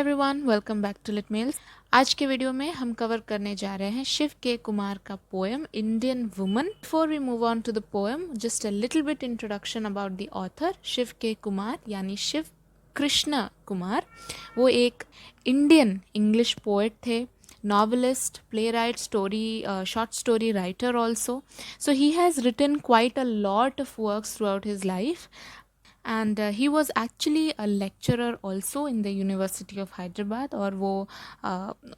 Everyone, welcome back to lit mails. आज के video में हम कवर करने जा रहे हैं शिव के कुमार का poem Indian woman. Before we move on to the poem, just a little bit introduction about the author. Shiv K Kumar यानी शिव कृष्ण कुमार, वो एक इंडियन इंग्लिश पोएट थे, novelist, playwright, short story writer also. So he has written quite a lot of works throughout his life, and he was actually a lecturer also in the University of Hyderabad, और वो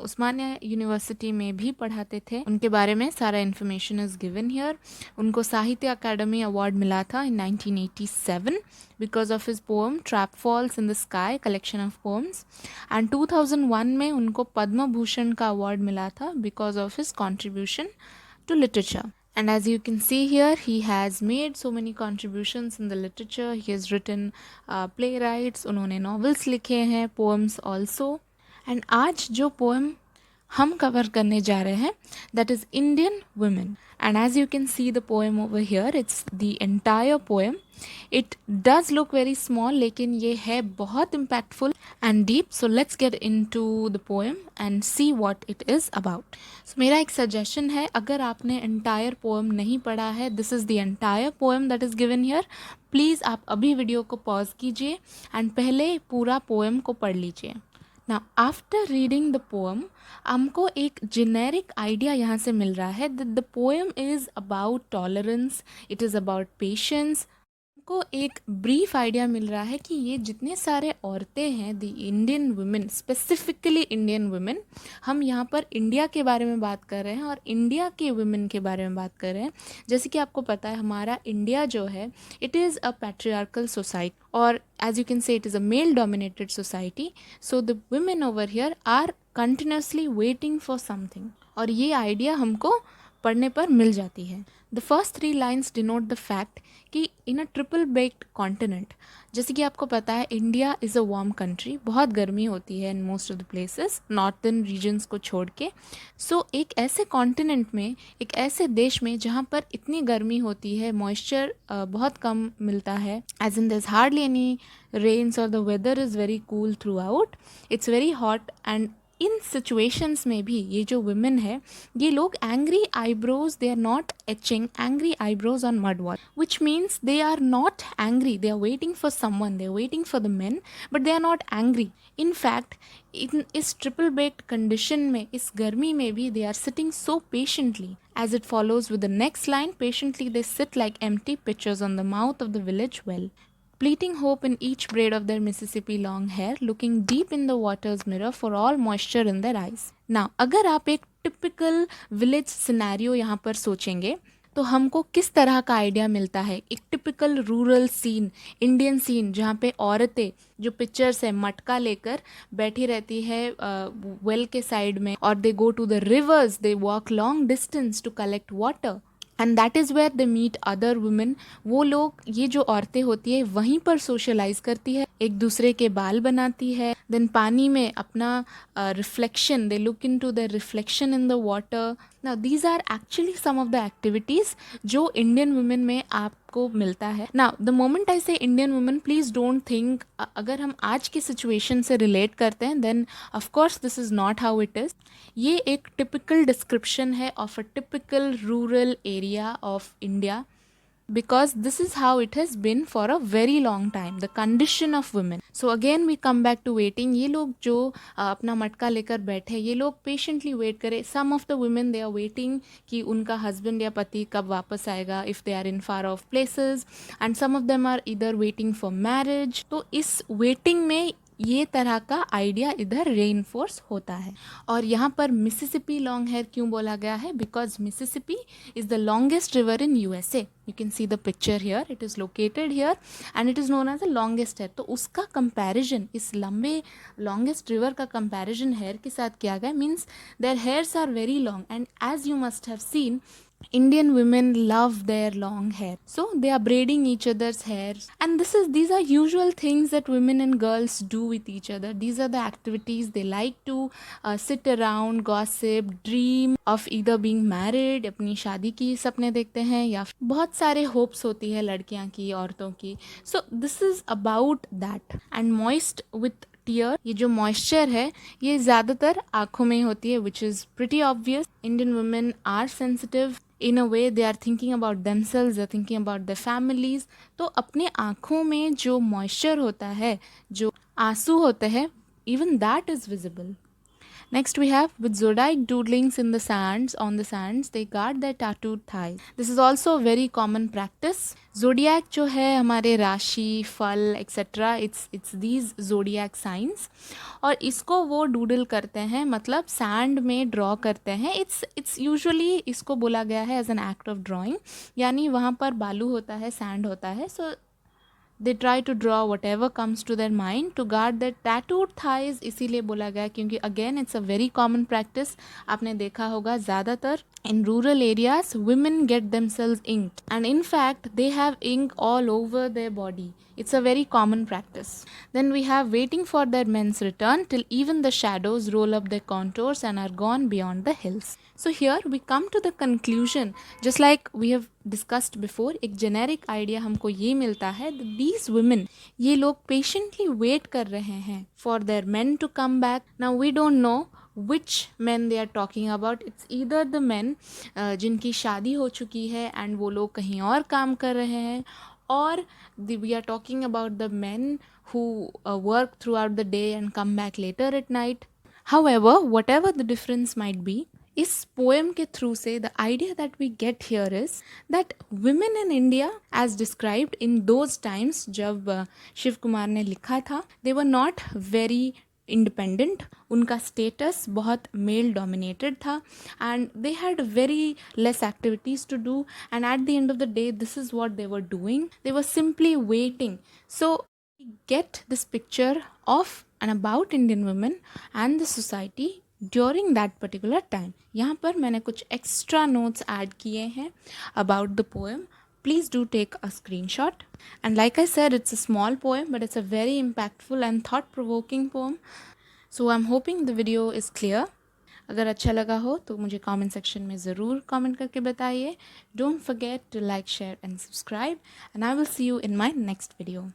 उस्मानिया university में भी पढ़ाते थे। उनके बारे में सारा इन्फॉर्मेशन इज़ गिवन हियर। उनको साहित्य अकादमी अवार्ड मिला था इन 1987 because of his poem trap falls in the sky collection of poems, and 2001 में उनको पद्म भूषण का अवार्ड मिला था because of his contribution to literature. And as you can see here, he has made so many contributions in the literature. He has written playwrights, उन्होंने novels लिखे हैं, poems also. And आज जो poem हम cover करने जा रहे हैं, that is Indian women. And as you can see the poem over here, it's the entire poem. It does look very small, लेकिन ये है बहुत impactful and deep. So let's get into the poem and see what it is about. So मेरा एक suggestion है, अगर आपने entire poem नहीं पढ़ा है, this is the entire poem that is given here. Please आप अभी वीडियो को पॉज कीजिए and पहले पूरा poem को पढ़ लीजिए. Now after reading the poem, हमको एक generic idea यहाँ से मिल रहा है that the poem is about tolerance, it is about patience. को एक ब्रीफ आइडिया मिल रहा है कि ये जितने सारे औरतें हैं, the Indian women, specifically Indian women, हम यहाँ पर इंडिया के बारे में बात कर रहे हैं और इंडिया के वुमेन के बारे में बात कर रहे हैं। जैसे कि आपको पता है हमारा इंडिया जो है, it is a patriarchal society, और as you can say it is a male dominated society. So the women over here are continuously waiting for something, और ये आइडिया हमको पढ़ने पर मिल जाती है. The first 3 lines denote the fact कि in a triple baked continent, जैसे कि आपको पता है India is a warm country, बहुत गर्मी होती है in most of the places, northern regions को छोड़ के. सो एक ऐसे कॉन्टिनेंट में, एक ऐसे देश में जहाँ पर इतनी गर्मी होती है, मॉइस्चर बहुत कम मिलता है, as in this hardly any rains और the weather is very cool throughout, it's very hot. And in situations में भी ये जो वुमेन है, ये लोग angry eyebrows, they are not etching angry eyebrows on mud wall, which means they are not angry, they are waiting for someone, they are waiting for the men, but they are not angry. In fact इस triple baked condition में, इस गर्मी में भी they are sitting so patiently. As it follows with the next line, patiently they sit like empty pitchers on the mouth of the village well, pleating hope in each braid of their Mississippi long hair, looking deep in the water's mirror for all moisture in their eyes. Now, अगर आप एक typical village scenario यहाँ पर सोचेंगे तो हमको किस तरह का आइडिया मिलता है. एक typical rural scene, Indian scene, जहाँ पे औरतें जो पिक्चर्स है मटका लेकर बैठी रहती है वेल के साइड में, और they go to the rivers, they walk long distance to collect water, and that is where they meet other women. वो लोग, ये जो औरतें होती है, वहीं पर सोशलाइज करती है, एक दूसरे के बाल बनाती है, देन पानी में अपना reflection, they look into the reflection in the water. Now these are actually some of the activities जो इंडियन वुमेन में आपको मिलता है. Now the moment I say Indian women, please don't think अगर हम आज की सिचुएशन से रिलेट करते हैं then of course this is not how it is. ये एक टिपिकल डिस्क्रिप्शन है of a typical rural area of India, because this is how it has been for a very long time, the condition of women. So again we come back to waiting. ये लोग जो अपना मटका लेकर बैठे, ये लोग patiently wait करें. Some of the women they are waiting कि उनका husband या पति कब वापस आएगा, if they are in far off places, and some of them are either waiting for marriage. तो इस waiting में ये तरह का आइडिया इधर रेनफोर्स होता है. और यहाँ पर मिसिसिपी लॉन्ग हेयर क्यों बोला गया है? Because Mississippi is the longest river in USA. You can see the picture here, it is located here and it is known as the longest hair. तो उसका comparison, इस लंबे longest river का comparison hair के साथ किया गया, means their hairs are very long, and as you must have seen, Indian women love their long hair, so they are braiding each other's hairs, and these are usual things that women and girls do with each other. These are the activities they like to sit around, gossip, dream of either being married, अपनी शादी की सपने देखते हैं, या बहुत सारे hopes होती है लड़कियां की, औरतों की. So this is about that, and moist with tear, ये जो मॉइस्चर है ये ज़्यादातर आँखों में होती है, which is pretty obvious. Indian women are sensitive in a way, they are thinking about themselves, they are thinking about the families. तो अपने आँखों में जो मॉइस्चर होता है, जो आंसू होते हैं, even that is visible. Next we have with zodiac doodlings in the sands, on the sands, they guard their tattooed thighs. This is also a very common practice. Zodiac जो है हमारे राशि, फल etc. It's these zodiac signs. और इसको वो doodle करते हैं, मतलब सैंड में ड्रॉ करते हैं. इट्स यूजुअली इसको बोला गया है as an act of drawing, यानी वहाँ पर बालू होता है, सैंड होता है, सो they try to draw whatever comes to their mind to guard their tattooed thighs. इसीलिए बोला गया क्योंकि again it's a very common practice. आपने देखा होगा ज़्यादातर in rural areas women get themselves inked, and in fact they have ink all over their body. It's a very common practice. Then we have waiting for their men's return till even the shadows roll up their contours and are gone beyond the hills. So here we come to the conclusion, just like we have discussed before, एक generic idea हमको ये मिलता है that these women, ये लोग patiently wait कर रहे हैं for their men to come back. Now we don't know which men they are talking about. It's either the men जिनकी शादी हो चुकी है and वो लोग कहीं और काम कर रहे हैं, or we are talking about the men who work throughout the day and come back later at night. However, whatever the difference might be, इस पोएम के थ्रू से the idea that we get here is that women in India as described in those times, जब शिव कुमार ने लिखा था, they were not very independent. उनका status बहुत male dominated था and they had very less activities to do, and at the end of the day this is what they were doing. They were simply waiting. So get this picture of and about Indian women and the society during that particular time. यहाँ पर मैंने कुछ extra notes add किए हैं about the poem. Please do take a screenshot. And like I said, it's a small poem, but it's a very impactful and thought-provoking poem. So I'm hoping the video is clear. अगर अच्छा लगा हो तो मुझे comment section में ज़रूर comment करके बताइए. Don't forget to like, share and subscribe. And I will see you in my next video.